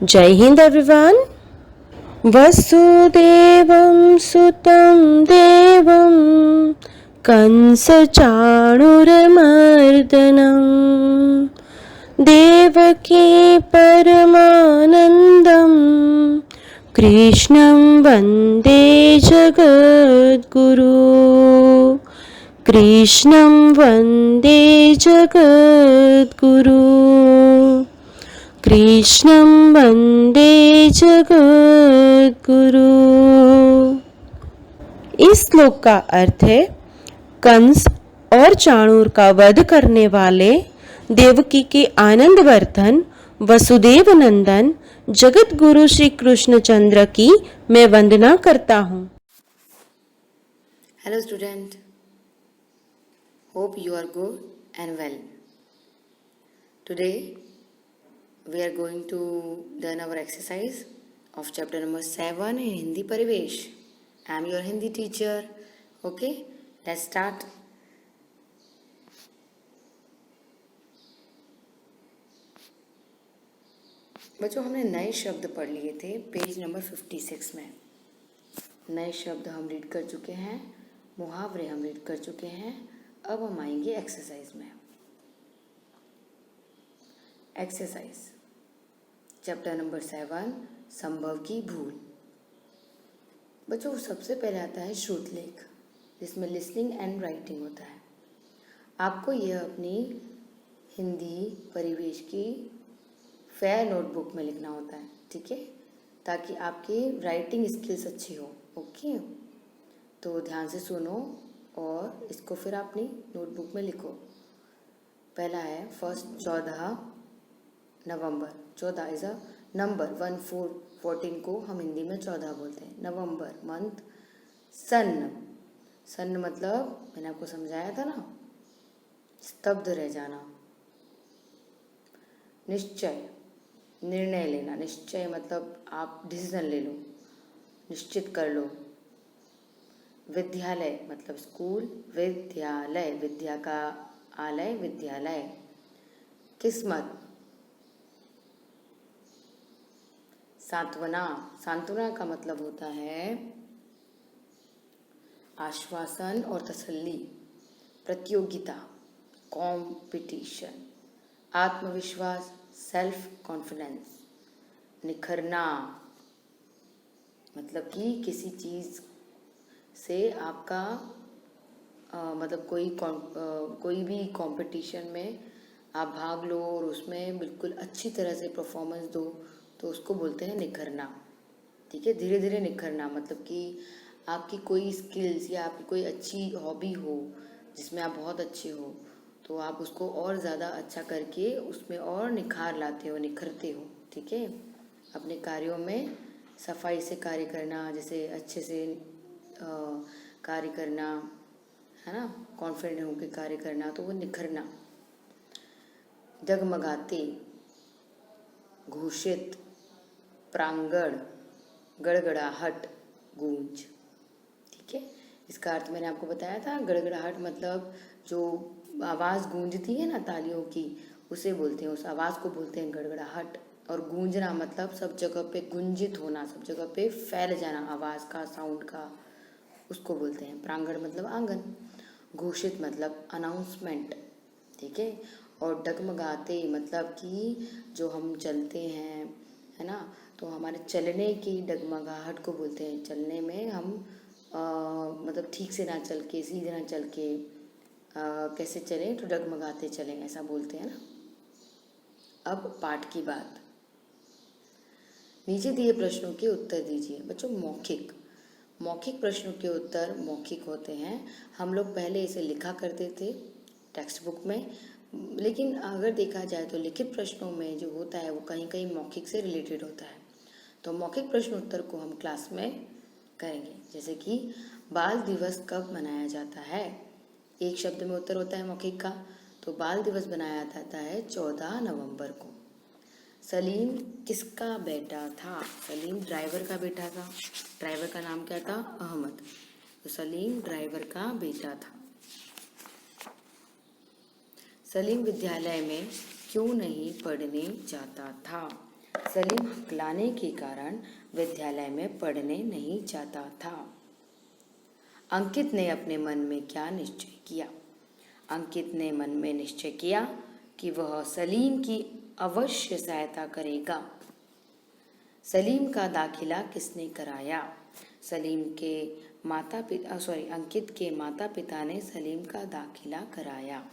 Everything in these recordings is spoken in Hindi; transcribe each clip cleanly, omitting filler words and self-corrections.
जय हिंद एवरीवन। वसुदेवं सुतं देवं कंसचाणूरमर्दनं देवकी परमानन्दं कृष्णं वन्दे जगद्गुरु। कृष्णं वन्दे जगद्गुरु। कृष्णं वन्दे जगद्गुरु। इस श्लोक का अर्थ है कंस और चाणूर का वध करने वाले देवकी के आनंदवर्धन वसुदेव नंदन जगत गुरु श्री कृष्णचंद्र की मैं वंदना करता हूँ। Hello student, hope you are good and well. Today we are going to learn our exercise of chapter number 7 in Hindi Parivesh. I am your Hindi teacher. Okay, let's start. बच्चों हमने नए शब्द पढ़ लिए थे पेज नंबर 56 में। नए शब्द हम रीड कर चुके हैं, मुहावरे हम रीड कर चुके हैं। अब हम आएंगे एक्सरसाइज में। एक्सरसाइज चैप्टर नंबर 7 संभव की भूल। बच्चों सबसे पहले आता है श्रुतलेख, जिसमें लिसनिंग एंड राइटिंग होता है। आपको यह अपनी हिंदी परिवेश की फेयर नोटबुक में लिखना होता है, ठीक है, ताकि आपकी राइटिंग स्किल्स अच्छी हो। ओके, तो ध्यान से सुनो और इसको फिर अपनी नोटबुक में लिखो। पहला है first 14 November. 14 is a number, 14 को हम हिंदी में 14 बोलते हैं। नवंबर मंथ। सन, सन मतलब मैंने आपको समझाया था ना, स्तब्ध रह जाना। निश्चय, निर्णय लेना। निश्चय मतलब आप डिसीजन ले लो, निश्चित कर लो। विद्यालय मतलब स्कूल। विद्यालय, विद्या का आलय, विद्यालय। किस्मत। सांत्वना, सांत्वना का मतलब होता है आश्वासन और तसल्ली। प्रतियोगिता, कंपटीशन। आत्मविश्वास, सेल्फ कॉन्फिडेंस। निखरना मतलब कि किसी चीज़ से आपका मतलब कोई भी कंपटीशन में आप भाग लो और उसमें बिल्कुल अच्छी तरह से परफॉर्मेंस दो, तो उसको बोलते हैं निखरना। ठीक है, धीरे धीरे निखरना मतलब कि आपकी कोई स्किल्स या आपकी कोई अच्छी हॉबी हो जिसमें आप बहुत अच्छे हो, तो आप उसको और ज़्यादा अच्छा करके उसमें और निखार लाते हो, निखरते हो। ठीक है, अपने कार्यों में सफाई से कार्य करना, जैसे अच्छे से कार्य करना, है ना, कॉन्फिडेंट होकर कार्य करना, तो वो निखरना। जगमगाते, घोषित, प्रांगण, गड़गड़ाहट, गूंज। ठीक है, इसका अर्थ मैंने आपको बताया था। गड़गड़ाहट मतलब जो आवाज़ गूंजती है ना तालियों की, उसे बोलते हैं, उस आवाज़ को बोलते हैं गड़गड़ाहट। और गूंजना मतलब सब जगह पे गुंजित होना, सब जगह पे फैल जाना आवाज़ का, साउंड का, उसको बोलते हैं। प्रांगण मतलब आंगन। घोषित मतलब अनाउंसमेंट। ठीक है, और डगमगाते मतलब कि जो हम चलते हैं, है ना, तो हमारे चलने की डगमगाहट को बोलते हैं। चलने में हम मतलब ठीक से ना चल के, सीधे ना चल के कैसे चलें, तो डगमगाते चलें, ऐसा बोलते हैं ना। अब पाठ की बात। नीचे दिए प्रश्नों के उत्तर दीजिए। बच्चों मौखिक, मौखिक प्रश्नों के उत्तर मौखिक होते हैं। हम लोग पहले इसे लिखा करते थे टेक्स्ट बुक में, लेकिन अगर देखा जाए तो लिखित प्रश्नों में जो होता है वो कहीं कहीं मौखिक से रिलेटेड होता है। तो मौखिक प्रश्न उत्तर को हम क्लास में करेंगे। जैसे कि बाल दिवस कब मनाया जाता है, एक शब्द में उत्तर होता है मौखिक का, तो बाल दिवस मनाया जाता है 14 नवंबर को। सलीम किसका बेटा था? सलीम ड्राइवर का बेटा था। ड्राइवर का नाम क्या था? अहमद। तो सलीम ड्राइवर का बेटा था। सलीम विद्यालय में क्यों नहीं पढ़ने जाता था? सलीम हकलाने के कारण विद्यालय में पढ़ने नहीं जाता था। अंकित ने अपने मन में क्या निश्चय किया? अंकित ने मन में निश्चय किया कि वह सलीम की अवश्य सहायता करेगा। सलीम का दाखिला किसने कराया? अंकित के माता पिता ने सलीम का दाखिला कराया।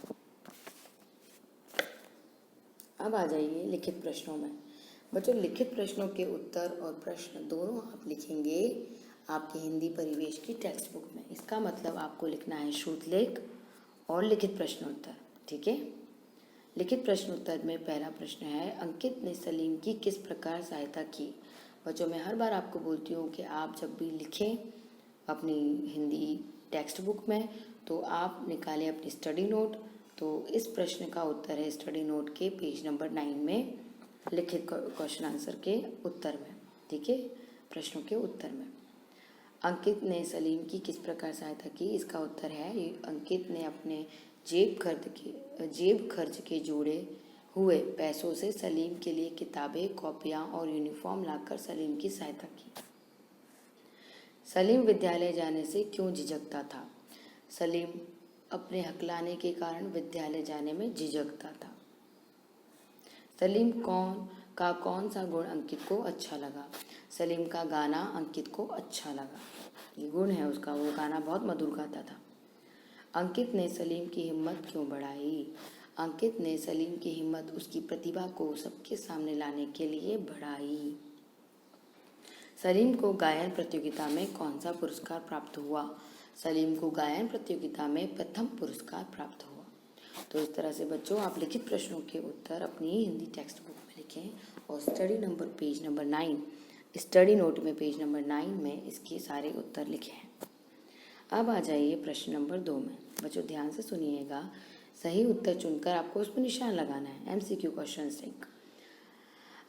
अब आ जाइए लिखित प्रश्नों में। बच्चों, लिखित प्रश्नों के उत्तर और प्रश्न दोनों आप लिखेंगे आपके हिंदी परिवेश की टेक्स्ट बुक में। इसका मतलब आपको लिखना है श्रुतलेख और लिखित प्रश्नोत्तर। ठीक है। लिखित प्रश्नोत्तर में पहला प्रश्न है, अंकित ने सलीम की किस प्रकार सहायता की? बच्चों, मैं हर बार आपको बोलती हूँ कि आप जब भी लिखें अपनी हिंदी टेक्स्ट बुक में तो आप निकालें अपनी स्टडी नोट। तो इस प्रश्न का उत्तर है स्टडी नोट के पेज नंबर 9 में लिखित क्वेश्चन आंसर के उत्तर में। ठीक है, प्रश्नों के उत्तर में। अंकित ने सलीम की किस प्रकार सहायता की? इसका उत्तर है अंकित ने अपने जेब खर्च के जोड़े हुए पैसों से सलीम के लिए किताबें, कॉपियाँ और यूनिफॉर्म लाकर सलीम की सहायता की। सलीम विद्यालय जाने से क्यों झिझकता था? सलीम अपने हकलाने के कारण विद्यालय जाने में झिझकता था। सलीम कौन सा गुण अंकित को अच्छा लगा? सलीम का गाना अंकित को अच्छा लगा। ये गुण है उसका, वो गाना बहुत मधुर गाता था। अंकित ने सलीम की हिम्मत क्यों बढ़ाई? अंकित ने सलीम की हिम्मत उसकी प्रतिभा को सबके सामने लाने के लिए बढ़ाई। सलीम को गायन प्रतियोगिता में कौन सा पुरस्कार प्राप्त हुआ? सलीम को गायन प्रतियोगिता में प्रथम पुरस्कार प्राप्त हुआ। तो इस तरह से बच्चों आप लिखित प्रश्नों के उत्तर अपनी हिंदी टेक्स्ट बुक में लिखें और पेज नंबर 9 स्टडी नोट में पेज नंबर 9 में इसके सारे उत्तर लिखे हैं। अब आ जाइए प्रश्न नंबर 2 में। बच्चों ध्यान से सुनिएगा, सही उत्तर चुनकर आपको उस पर निशान लगाना है। MCQ question Singh.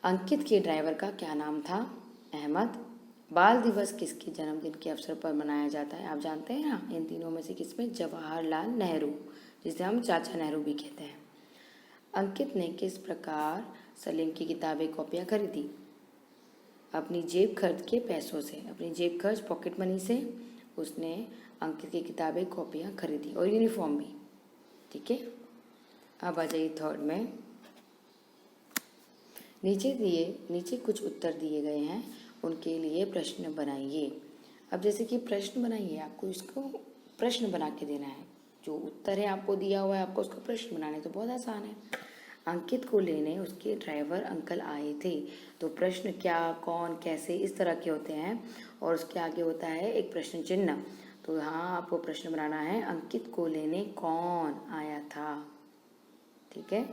अंकित के ड्राइवर का क्या नाम था? अहमद। बाल दिवस किसके जन्मदिन के अवसर पर मनाया जाता है? आप जानते हैं ना, इन तीनों में से किसमें? जवाहरलाल नेहरू, जिसे हम चाचा नेहरू भी कहते हैं। अंकित ने किस प्रकार सलीम की किताबें, कॉपियाँ खरीदी? अपनी जेब खर्च के पैसों से, अपनी जेब खर्च पॉकेट मनी से उसने अंकित की किताबें, कॉपियाँ खरीदी और यूनिफॉर्म भी। ठीक है। अब आ जाइए थर्ड में। नीचे कुछ उत्तर दिए गए हैं, उनके लिए प्रश्न बनाइए। अब जैसे कि प्रश्न बनाइए, आपको इसको प्रश्न बना के देना है। जो उत्तर है आपको दिया हुआ है, आपको उसका प्रश्न बनाना है, तो बहुत आसान है। अंकित को लेने उसके ड्राइवर अंकल आए थे। तो प्रश्न क्या, कौन, कैसे, इस तरह के होते हैं और उसके आगे होता है एक प्रश्न चिन्ह। तो यहाँ आपको प्रश्न बनाना है, अंकित को लेने कौन आया था? ठीक है,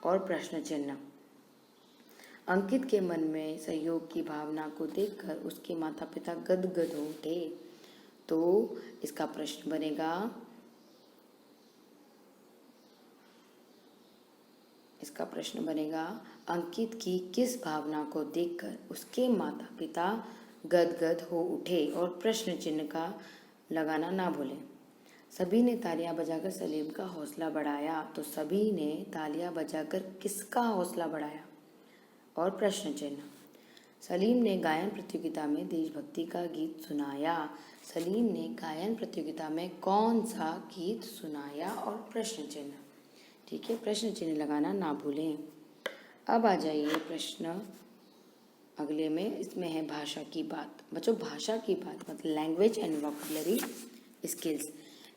और प्रश्न चिन्ह। अंकित के मन में सहयोग की भावना को देखकर उसके माता पिता गदगद हो उठे। तो इसका प्रश्न बनेगा अंकित की किस भावना को देखकर उसके माता पिता गदगद हो उठे, और प्रश्न चिन्ह का लगाना ना भूलें। सभी ने तालियां बजाकर सलीम का हौसला बढ़ाया। तो सभी ने तालियां बजाकर किसका हौसला बढ़ाया, और प्रश्न चिन्ह। सलीम ने गायन प्रतियोगिता में देशभक्ति का गीत सुनाया। सलीम ने गायन प्रतियोगिता में कौन सा गीत सुनाया, और प्रश्न चिन्ह। ठीक है, प्रश्न चिन्ह लगाना ना भूलें। अब आ जाइए प्रश्न अगले में। इसमें है भाषा की बात। बच्चों भाषा की बात मतलब लैंग्वेज एंड वोकैबुलरी स्किल्स,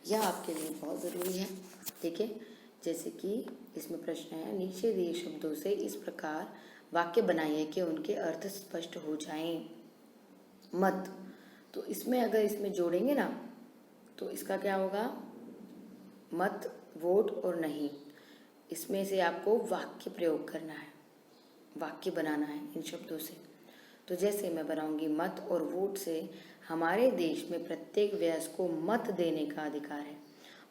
यह आपके लिए बहुत ज़रूरी है। ठीक है, जैसे कि इसमें प्रश्न है, नीचे दिए शब्दों से इस प्रकार वाक्य बनाइए कि उनके अर्थ स्पष्ट हो जाएं। मत, तो इसमें अगर इसमें जोड़ेंगे ना तो इसका क्या होगा? मत, वोट और नहीं। इसमें से आपको वाक्य प्रयोग करना है, वाक्य बनाना है इन शब्दों से। तो जैसे मैं बनाऊंगी, मत और वोट से हमारे देश में प्रत्येक वयस्क को मत देने का अधिकार है।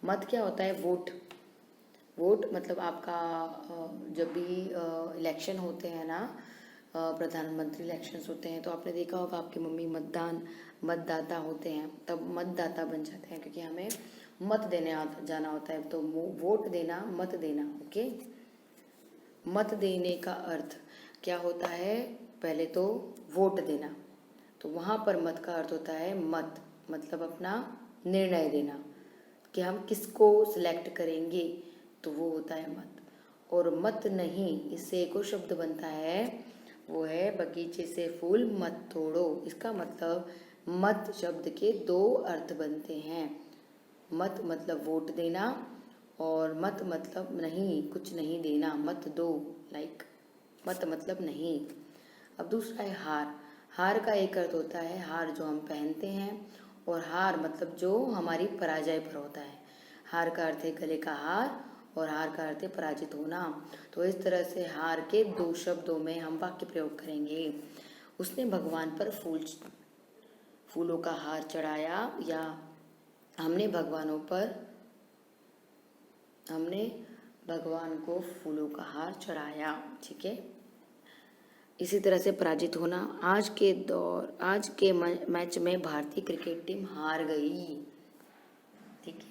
मत क्या होता है? वोट। वोट मतलब आपका जब भी इलेक्शन होते हैं ना, प्रधानमंत्री इलेक्शंस होते हैं, तो आपने देखा होगा आपकी मम्मी मतदाता होते हैं, तब मतदाता बन जाते हैं, क्योंकि हमें मत देने जाना होता है। तो वोट देना, मत देना। ओके, मत देने का अर्थ क्या होता है, पहले तो वोट देना, तो वहाँ पर मत का अर्थ होता है मत, मतलब अपना निर्णय देना कि हम किसको सिलेक्ट करेंगे, तो वो होता है मत। और मत नहीं, इससे एक और शब्द बनता है, वो है बगीचे से फूल मत तोड़ो। इसका मतलब मत शब्द के दो अर्थ बनते हैं। मत मतलब वोट देना, और मत मतलब नहीं, कुछ नहीं देना, मत दो, लाइक मत मतलब नहीं। अब दूसरा है हार। हार का एक अर्थ होता है हार जो हम पहनते हैं, और हार मतलब जो हमारी पराजय पर होता है। हार का अर्थ है गले का हार, और हार का अर्थ है पराजित होना। तो इस तरह से हार के दो शब्दों में हम वाक्य प्रयोग करेंगे। उसने भगवान पर फूलों का हार चढ़ाया, या हमने भगवान को फूलों का हार चढ़ाया। ठीक है। इसी तरह से पराजित होना, आज के मैच में भारतीय क्रिकेट टीम हार गई। ठीक है।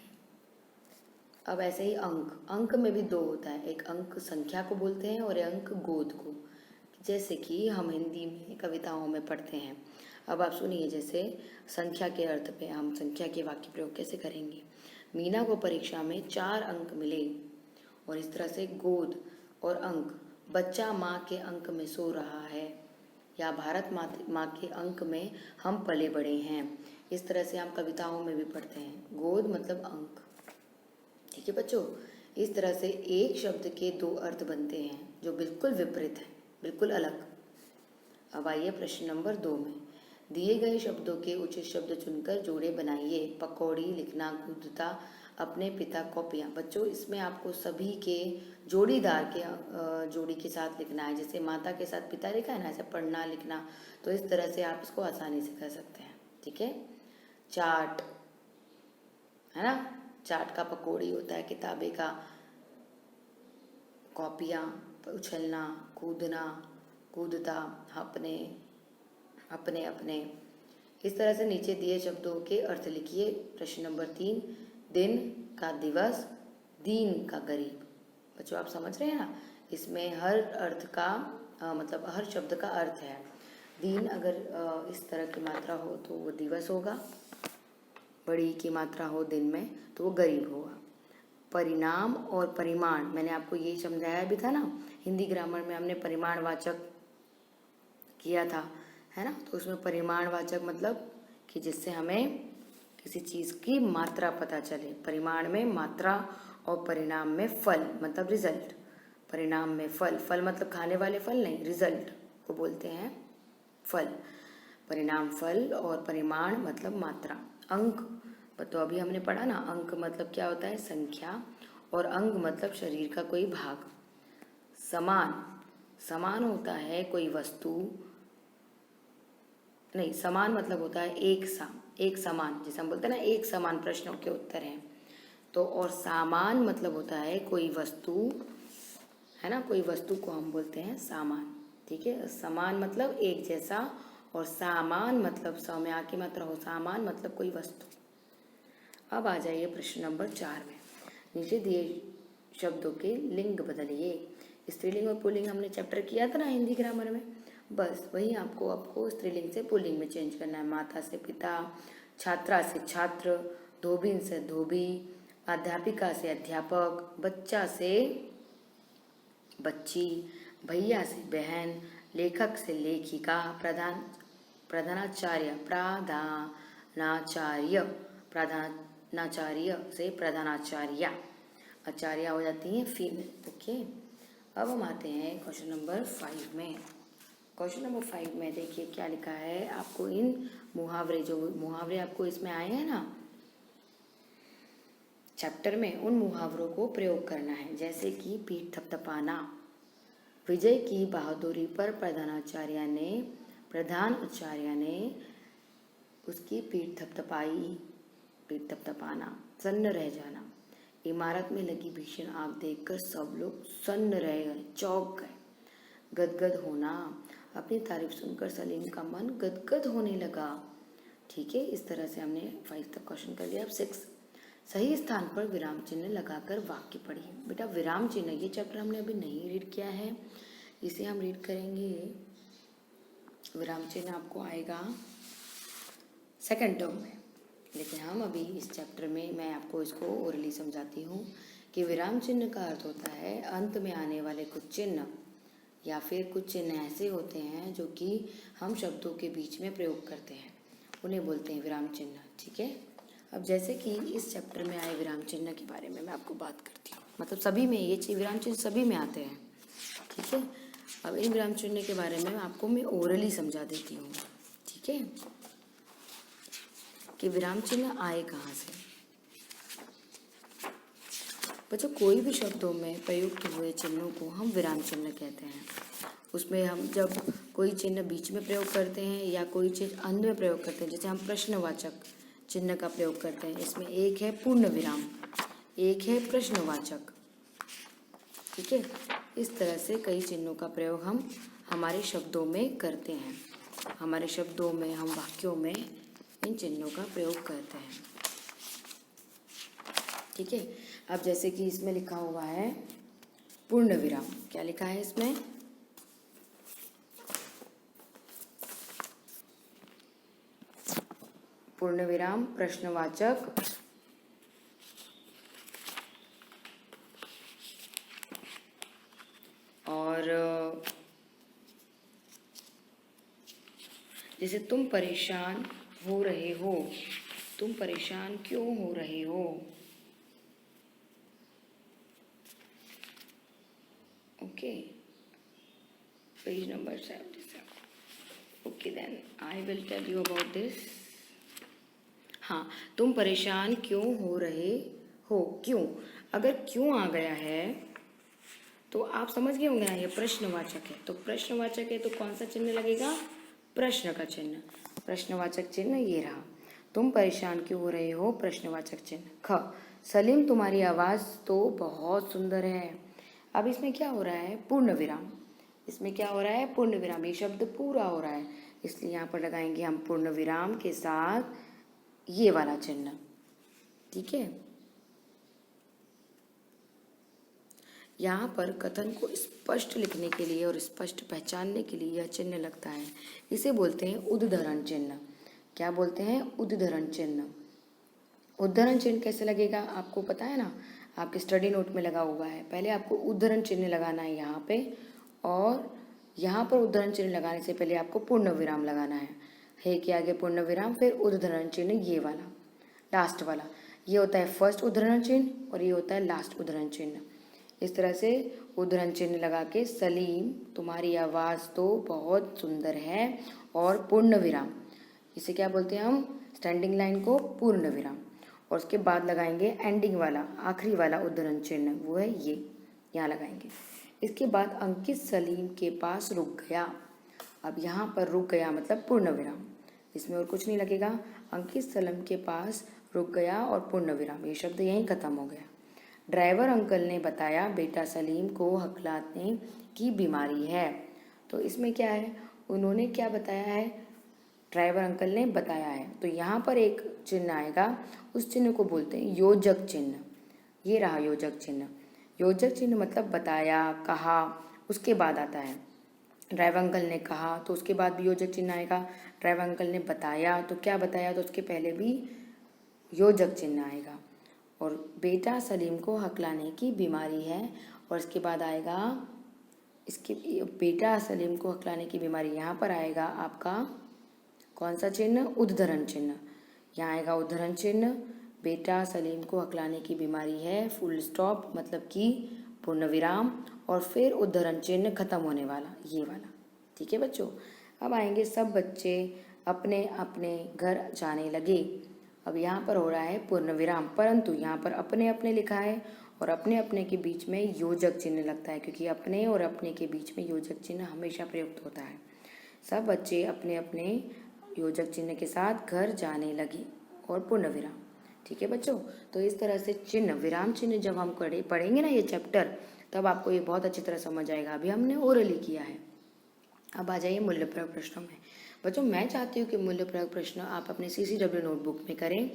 अब ऐसे ही अंक में भी दो होता है, एक अंक संख्या को बोलते हैं और एक अंक गोद को, जैसे कि हम हिंदी में कविताओं में पढ़ते हैं। अब आप सुनिए, जैसे संख्या के अर्थ पे हम संख्या के वाक्य प्रयोग कैसे करेंगे। मीना को परीक्षा में 4 अंक मिले, और इस तरह से गोद और अंक, बच्चा माँ के अंक में सो रहा है, या भारत माँ के अंक में हम पले बड़े हैं। इस तरह से हम कविताओं में भी पढ़ते हैं, गोद मतलब अंक। ठीक है बच्चों, इस तरह से एक शब्द के दो अर्थ बनते हैं जो बिल्कुल विपरीत है, बिल्कुल अलग। अब आइए प्रश्न नंबर 2 में, दिए गए शब्दों के उचित शब्द चुनकर जोड़े बनाइए। पकौड़ी, लिखना, कूदता, अपने पिता, कॉपियाँ। बच्चों इसमें आपको सभी के जोड़ीदार के जोड़ी के साथ लिखना है। जैसे माता के साथ पिता लिखा है ना, ऐसे पढ़ना लिखना, तो इस तरह से आप इसको आसानी से कर सकते हैं। ठीक है। चाट है ना, चाट का पकौड़ी होता है, किताबे का कॉपियाँ, उछलना, कूदना, कूदता, अपने अपने अपने। इस तरह से नीचे दिए शब्दों के अर्थ लिखिए। प्रश्न नंबर 3, दिन का दिवस, दीन का गरीब। बच्चों आप समझ रहे हैं ना, इसमें हर अर्थ का मतलब हर शब्द का अर्थ है। दीन अगर इस तरह की मात्रा हो तो वो दिवस होगा, बड़ी की मात्रा हो दिन में तो वो गरीब होगा। परिणाम और परिमाण, मैंने आपको ये समझाया भी था ना, हिंदी ग्रामर में हमने परिमाणवाचक किया था, है ना। तो उसमें परिमाणवाचक मतलब कि जिससे हमें किसी चीज़ की मात्रा पता चले। परिमाण में मात्रा और परिणाम में फल मतलब रिजल्ट। परिणाम में फल, फल मतलब खाने वाले फल नहीं, रिजल्ट को बोलते हैं फल। परिणाम फल, और परिमाण मतलब मात्रा। अंक, तो अभी हमने पढ़ा ना, अंक मतलब क्या होता है, संख्या, और अंग मतलब शरीर का कोई भाग। समान, समान होता है कोई वस्तु, नहीं, समान मतलब होता है एक समान, जैसे हम बोलते हैं ना एक समान प्रश्नों के उत्तर हैं। तो और सामान मतलब होता है कोई वस्तु, है ना, कोई वस्तु को हम बोलते हैं सामान। ठीक है। समान मतलब एक जैसा, और सामान मतलब स में आ की मात्रा हो, सामान मतलब कोई वस्तु। अब आ जाइए प्रश्न नंबर 4 में, नीचे दिए शब्दों के लिंग बदलिए। स्त्रीलिंग और पुल्लिंग हमने चैप्टर किया था ना हिंदी ग्रामर में, बस वही आपको स्त्रीलिंग से पुल्लिंग में चेंज करना है। माता से पिता, छात्रा से छात्र, धोबिन से धोबी, अध्यापिका से अध्यापक, बच्चा से बच्ची, भैया से बहन, लेखक से लेखिका, प्रधानाचार्य से प्रधानाचार्या, आचार्य हो जाती हैं फीमेल। ओके। अब हम आते हैं क्वेश्चन नंबर 5 में। क्वेश्चन नंबर 5 में देखिए क्या लिखा है। आपको इन मुहावरे आपको इसमें आए हैं ना चैप्टर में, उन मुहावरों को प्रयोग करना है। जैसे कि पीठ थपथपाना, विजय की बहादुरी पर प्रधानाचार्य ने उसकी पीठ थपथपाई, पीठ थपथपाना। सन्न रह जाना, इमारत में लगी भीषण आग देखकर सब लोग सन्न रह गए, चौंक गए। गदगद होना, अपनी तारीफ सुनकर सलीम का मन गदगद होने लगा। ठीक है। इस तरह से हमने 5 तक क्वेश्चन कर लिया। अब 6, सही स्थान पर विराम चिन्ह लगाकर वाक्य पढ़िए। बेटा विराम चिन्ह ये चैप्टर हमने अभी नहीं रीड किया है, इसे हम रीड करेंगे। विराम चिन्ह आपको आएगा सेकंड टर्म में, लेकिन हम अभी इस चैप्टर में मैं आपको इसको ओरली समझाती हूँ कि विराम चिन्ह का अर्थ होता है अंत में आने वाले कुछ चिन्ह या फिर कुछ चिन्ह ऐसे होते हैं जो कि हम शब्दों के बीच में प्रयोग करते हैं, उन्हें बोलते हैं विराम चिन्ह। ठीक है, अब जैसे कि इस चैप्टर में आए विराम चिन्ह के बारे में मैं आपको बात करती हूँ, मतलब सभी में ये विराम चिन्ह सभी में आते हैं। ठीक है, अब इन विराम चिन्ह के बारे में आपको मैं ओरली समझा देती हूँ। ठीक है, कि विराम चिन्ह आए कहाँ से। बच्चों, कोई भी शब्दों में प्रयुक्त हुए चिन्हों को हम विराम चिन्ह कहते हैं। उसमें हम जब कोई चिन्ह बीच में प्रयोग करते हैं या कोई चीज़ अंत में प्रयोग करते हैं, जैसे हम प्रश्नवाचक चिन्ह का प्रयोग करते हैं, इसमें एक है पूर्ण विराम, एक है प्रश्नवाचक। ठीक है, इस तरह से कई चिन्हों का प्रयोग हम हमारे शब्दों में करते हैं, हमारे शब्दों में, हम वाक्यों में इन चिन्हों का प्रयोग करते हैं। ठीक है, अब जैसे कि इसमें लिखा हुआ है पूर्ण विराम, क्या लिखा है इसमें? पूर्ण विराम, प्रश्नवाचक और जैसे तुम परेशान हो रहे हो, तुम परेशान क्यों हो रहे हो। Okay, page number 77। Okay, then I will tell you about this. हाँ, तुम परेशान क्यों हो रहे हो, क्यों, अगर क्यों आ गया है तो आप समझ गए होंगे ना, ये प्रश्नवाचक है, तो प्रश्नवाचक है तो कौन सा चिन्ह लगेगा? प्रश्न का चिन्ह, प्रश्नवाचक चिन्ह ये रहा। तुम परेशान क्यों हो रहे हो, प्रश्नवाचक चिन्ह। ख, सलीम तुम्हारी आवाज़ तो बहुत सुंदर है। अब इसमें क्या हो रहा है? पूर्ण विराम, इसमें क्या हो रहा है? पूर्ण विराम, ये शब्द पूरा हो रहा है, इसलिए यहाँ पर लगाएंगे हम पूर्ण विराम के साथ ये वाला चिन्ह। ठीक है, यहाँ पर कथन को स्पष्ट लिखने के लिए और स्पष्ट पहचानने के लिए यह चिन्ह लगता है, इसे बोलते हैं उद्धरण चिन्ह। क्या बोलते हैं? उद्धरण चिन्ह। उद्धरण चिन्ह कैसे लगेगा आपको पता है ना, आपके स्टडी नोट में लगा हुआ है। पहले आपको उद्धरण चिन्ह लगाना है यहाँ पे, और यहाँ पर उद्धरण चिन्ह लगाने से पहले आपको पूर्ण विराम लगाना है कि आगे पूर्ण विराम, फिर उद्धरण चिन्ह, ये वाला लास्ट वाला, ये होता है फर्स्ट उद्धरण चिन्ह और ये होता है लास्ट उद्धरण चिन्ह। इस तरह से उद्धरण चिन्ह लगा के सलीम तुम्हारी आवाज़ तो बहुत सुंदर है और पूर्ण विराम, इसे क्या बोलते हैं हम? स्टैंडिंग लाइन को पूर्ण विराम, और उसके बाद लगाएंगे एंडिंग वाला, आखिरी वाला उद्धरण चिन्ह, वो है ये, यहाँ लगाएंगे। इसके बाद अंकित सलीम के पास रुक गया। अब यहाँ पर रुक गया मतलब पूर्ण विराम, इसमें और कुछ नहीं लगेगा। अंकित सलीम के पास रुक गया और पूर्ण विराम, ये शब्द यहीं खत्म हो गया। ड्राइवर अंकल ने बताया बेटा सलीम को हकलाने की बीमारी है, तो इसमें क्या है? उन्होंने क्या बताया है? ड्राइवर अंकल ने बताया है, तो यहाँ पर एक चिन्ह आएगा, उस चिन्ह को बोलते हैं योजक चिन्ह। ये रहा योजक चिन्ह। योजक चिन्ह मतलब बताया, कहा, उसके बाद आता है। ड्राइवर अंकल ने कहा तो उसके बाद भी योजक चिन्ह आएगा। ड्राइवर अंकल ने बताया तो क्या बताया, तो उसके पहले भी योजक चिन्ह आएगा। और बेटा सलीम को हकलाने की बीमारी है, और इसके बाद आएगा इसके बेटा सलीम को हकलाने की बीमारी, यहाँ पर आएगा आपका कौन सा चिन्ह? उद्धरण चिन्ह। यहाँ आएगा उद्धरण चिन्ह, बेटा सलीम को हकलाने की बीमारी है, फुल स्टॉप मतलब कि पूर्ण विराम, और फिर उद्धरण चिन्ह खत्म होने वाला, ये वाला। ठीक है बच्चों, अब आएंगे सब बच्चे अपने अपने घर जाने लगे। अब यहाँ पर हो रहा है पूर्ण विराम, परंतु यहाँ पर अपने अपने लिखा है और अपने अपने के बीच में योजक चिन्ह लगता है, क्योंकि अपने और अपने के बीच में योजक चिन्ह हमेशा प्रयुक्त होता है। सब बच्चे अपने अपने योजक चिन्ह के साथ घर जाने लगे और पूर्ण विराम। ठीक है बच्चों, तो इस तरह से चिन्ह, विराम चिन्ह जब हम पढ़ेंगे ना ये चैप्टर, तब आपको ये बहुत अच्छी तरह समझ आएगा। अभी हमने ओरली किया है, अब आ जाइए मूल्य प्रयोग प्रश्नों में। बच्चों, मैं चाहती हूँ कि मूल्य प्रयोग प्रश्न आप अपने CCW नोटबुक में करें,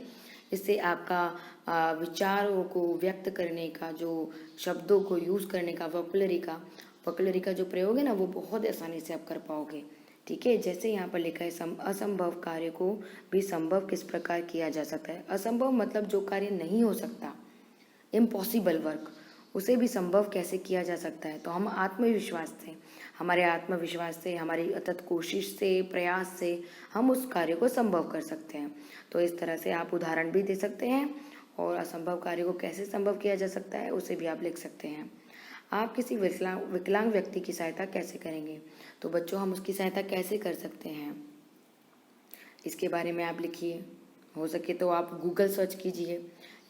इससे आपका विचारों को व्यक्त करने का, जो शब्दों को यूज़ करने का, वोकैबुलरी का वोकैबुलरी का जो प्रयोग है ना वो बहुत आसानी से आप कर पाओगे। ठीक है, जैसे यहाँ पर लिखा है असंभव कार्य को भी संभव किस प्रकार किया जा सकता है। असंभव मतलब जो कार्य नहीं हो सकता, इम्पॉसिबल वर्क, उसे भी संभव कैसे किया जा सकता है। तो हम आत्मविश्वास से, हमारे आत्मविश्वास से, हमारी अथक कोशिश से, प्रयास से हम उस कार्य को संभव कर सकते हैं। तो इस तरह से आप उदाहरण भी दे सकते हैं और असंभव कार्य को कैसे संभव किया जा सकता है उसे भी आप लिख सकते हैं। आप किसी विकलांग व्यक्ति की सहायता कैसे करेंगे। तो बच्चों हम उसकी सहायता कैसे कर सकते हैं इसके बारे में आप लिखिए। हो सके तो आप गूगल सर्च कीजिए।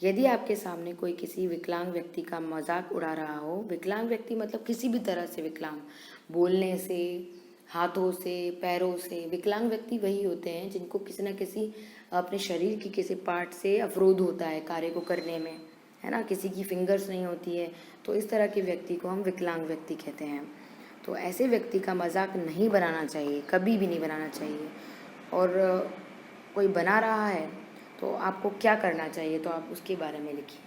यदि आपके सामने कोई किसी विकलांग व्यक्ति का मजाक उड़ा रहा हो, विकलांग व्यक्ति मतलब किसी भी तरह से विकलांग, बोलने से, हाथों से, पैरों से, विकलांग व्यक्ति वही होते हैं जिनको किसी न किसी अपने शरीर की किसी पार्ट से अवरोध होता है कार्य को करने में, है ना, किसी की फिंगर्स नहीं होती है, तो इस तरह के व्यक्ति को हम विकलांग व्यक्ति कहते हैं। तो ऐसे व्यक्ति का मजाक नहीं बनाना चाहिए, कभी भी नहीं बनाना चाहिए। और कोई बना रहा है तो आपको क्या करना चाहिए, तो आप उसके बारे में लिखिए,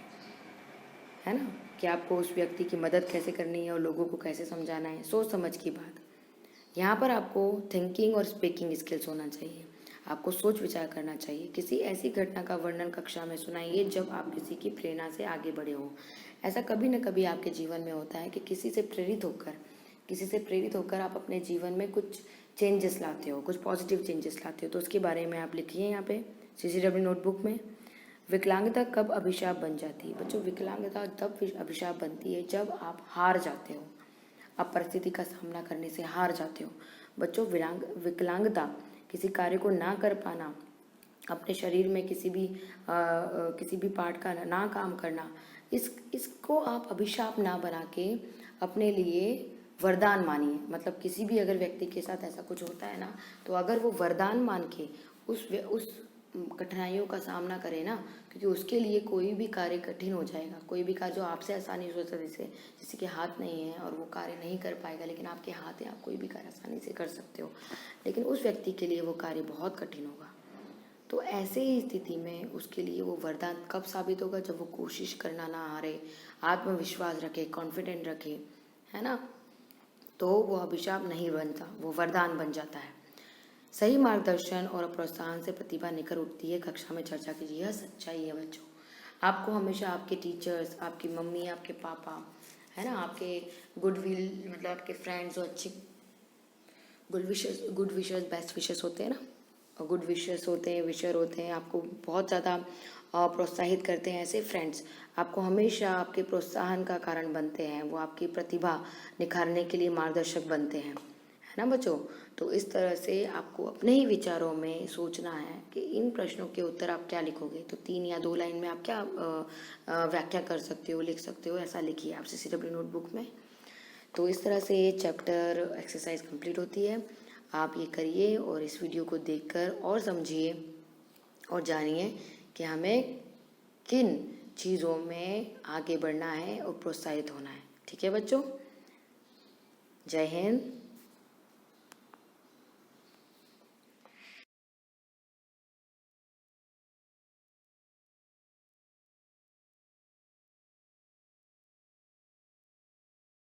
है ना, कि आपको उस व्यक्ति की मदद कैसे करनी है और लोगों को कैसे समझाना है, सोच समझ की बात। यहाँ पर आपको थिंकिंग और स्पीकिंग स्किल्स होना चाहिए, आपको सोच विचार करना चाहिए। किसी ऐसी घटना का वर्णन कक्षा में सुनाइए जब आप किसी की प्रेरणा से आगे बढ़े हो। ऐसा कभी न कभी आपके जीवन में होता है कि किसी से प्रेरित होकर आप अपने जीवन में कुछ चेंजेस लाते हो, कुछ पॉजिटिव चेंजेस लाते हो। तो उसके बारे में आप लिखिए यहाँ पे CCW नोटबुक में। विकलांगता कब अभिशाप बन जाती है। बच्चों विकलांगता तब अभिशाप बनती है जब आप हार जाते हो, आप परिस्थिति का सामना करने से हार जाते हो। बच्चों विकलांगता किसी कार्य को ना कर पाना, अपने शरीर में किसी भी पार्ट का ना काम करना, इसको आप अभिशाप ना बना के अपने लिए वरदान मानिए। मतलब किसी भी अगर व्यक्ति के साथ ऐसा कुछ होता है ना, तो अगर वो वरदान मान के उस कठिनाइयों का सामना करे ना, क्योंकि उसके लिए कोई भी कार्य कठिन हो जाएगा। कोई भी कार्य जो आपसे आसानी से होता है, जैसे किसी के हाथ नहीं है और वो कार्य नहीं कर पाएगा, लेकिन आपके हाथ है, आप कोई भी कार्य आसानी से कर सकते हो, लेकिन उस व्यक्ति के लिए वो कार्य बहुत कठिन होगा। तो ऐसे ही स्थिति में उसके लिए वो वरदान कब साबित होगा, जब वो कोशिश करना ना हारे, आत्मविश्वास रखे, कॉन्फिडेंट रखे, है ना, तो वो अभिशाप नहीं बनता, वो वरदान बन जाता है। सही मार्गदर्शन और प्रोत्साहन से प्रतिभा निखर उठती है। कक्षा में चर्चा कीजिए, यह सच्चाई है बच्चों। आपको हमेशा आपके टीचर्स, आपकी मम्मी, आपके पापा, है ना, आपके गुडविल मतलब आपके फ्रेंड्स जो अच्छे गुड विशर्स बेस्ट विशर्स होते हैं ना, और गुड विशर्स होते हैं, विशर होते हैं, आपको बहुत ज़्यादा प्रोत्साहित करते हैं। ऐसे फ्रेंड्स आपको हमेशा आपके प्रोत्साहन का कारण बनते हैं, वो आपकी प्रतिभा निखारने के लिए मार्गदर्शक बनते हैं, है ना बच्चों। तो इस तरह से आपको अपने ही विचारों में सोचना है कि इन प्रश्नों के उत्तर आप क्या लिखोगे। तो 3 या 2 लाइन में आप क्या व्याख्या कर सकते हो, लिख सकते हो, ऐसा लिखिए आप CCW नोटबुक में। तो इस तरह से ये चैप्टर एक्सरसाइज कंप्लीट होती है। आप ये करिए और इस वीडियो को देखकर और समझिए और जानिए कि हमें किन चीज़ों में आगे बढ़ना है और प्रोत्साहित होना है। ठीक है बच्चों, जय हिंद,